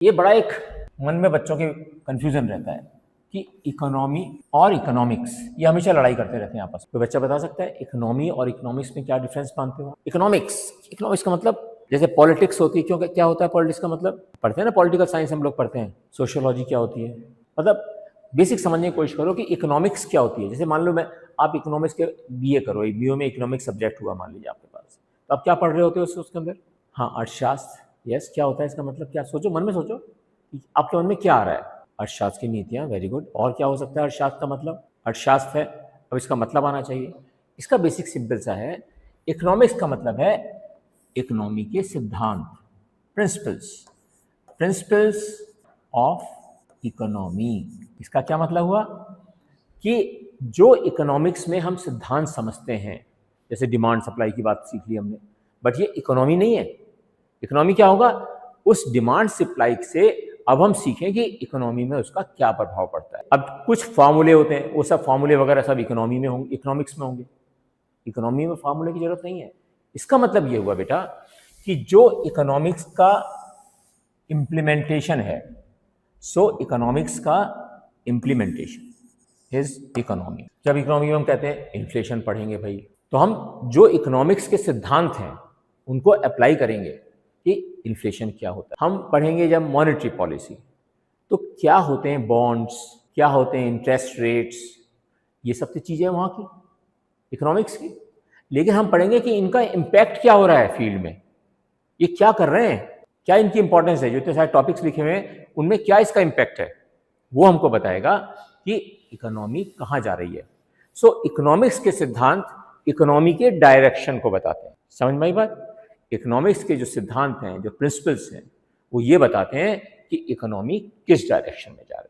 ये बड़ा एक मन में बच्चों के कंफ्यूजन रहता है कि इकोनॉमी और इकोनॉमिक्स ये हमेशा लड़ाई करते रहते हैं आपस में। तो बच्चा बता सकता है इकोनॉमी और इकोनॉमिक्स में क्या डिफरेंस मानते हो? इकोनॉमिक्स का मतलब जैसे पॉलिटिक्स होती है, क्योंकि क्या होता है पॉलिटिक्स का मतलब, पढ़ते हैं ना पॉलिटिकल साइंस हम लोग पढ़ते हैं, सोशियोलॉजी क्या होती है, मतलब बेसिक समझने की कोशिश करो कि इकोनॉमिक्स क्या होती है। जैसे मान लो आप इकोनॉमिक्स के बीए करो, बीए में इकोनॉमिक्स सब्जेक्ट हुआ मान लीजिए आपके पास, तो आप क्या पढ़ रहे होते हो उसके अंदर? हाँ, अर्थशास्त्र। यस, क्या होता है इसका मतलब? क्या सोचो, मन में सोचो आपके मन में क्या आ रहा है? अर्थशास्त्र की नीतियां, वेरी गुड। और क्या हो सकता है अर्थशास्त्र का मतलब? अर्थशास्त्र है, अब इसका मतलब आना चाहिए। इसका बेसिक सिंपल सा है, इकोनॉमिक्स का मतलब है इकोनॉमी के सिद्धांत, प्रिंसिपल्स ऑफ इकोनॉमी। इसका क्या मतलब हुआ कि जो इकोनॉमिक्स में हम सिद्धांत समझते हैं, जैसे डिमांड सप्लाई की बात सीख ली हमने, बट ये इकोनॉमी नहीं है। इकोनॉमी क्या होगा? उस डिमांड सप्लाई से अब हम सीखें कि इकोनॉमी में उसका क्या प्रभाव पड़ता है। अब कुछ फार्मूले होते हैं, वो सब फार्मूले वगैरह सब इकोनॉमी में होंगे, इकोनॉमिक्स में होंगे। इकोनॉमी में फार्मूले की जरूरत नहीं है। इसका मतलब ये हुआ बेटा कि जो इकोनॉमिक्स का इम्प्लीमेंटेशन है, सो इकोनॉमिक्स का इम्प्लीमेंटेशन इज इकोनॉमी। जब इकोनॉमी में हम कहते हैं इन्फ्लेशन पढ़ेंगे भाई, तो हम जो इकोनॉमिक्स के सिद्धांत हैं उनको अप्लाई करेंगे कि इन्फ्लेशन क्या होता है। हम पढ़ेंगे जब मॉनेटरी पॉलिसी, तो क्या होते हैं बॉन्ड्स, क्या होते हैं इंटरेस्ट रेट्स, ये सब तो चीज़ें वहाँ की इकोनॉमिक्स की। लेकिन हम पढ़ेंगे कि इनका इम्पैक्ट क्या हो रहा है फील्ड में, ये क्या कर रहे हैं, क्या इनकी इंपॉर्टेंस है, जो इतने सारे टॉपिक्स लिखे हुए हैं उनमें क्या इसका इम्पैक्ट है, वो हमको बताएगा कि इकोनॉमी कहाँ जा रही है। सो इकोनॉमिक्स के सिद्धांत इकोनॉमी के डायरेक्शन को बताते हैं। समझ में आई बात? इकोनॉमिक्स के जो सिद्धांत हैं, जो प्रिंसिपल्स हैं, वो ये बताते हैं कि इकोनॉमी किस डायरेक्शन में जा रही है।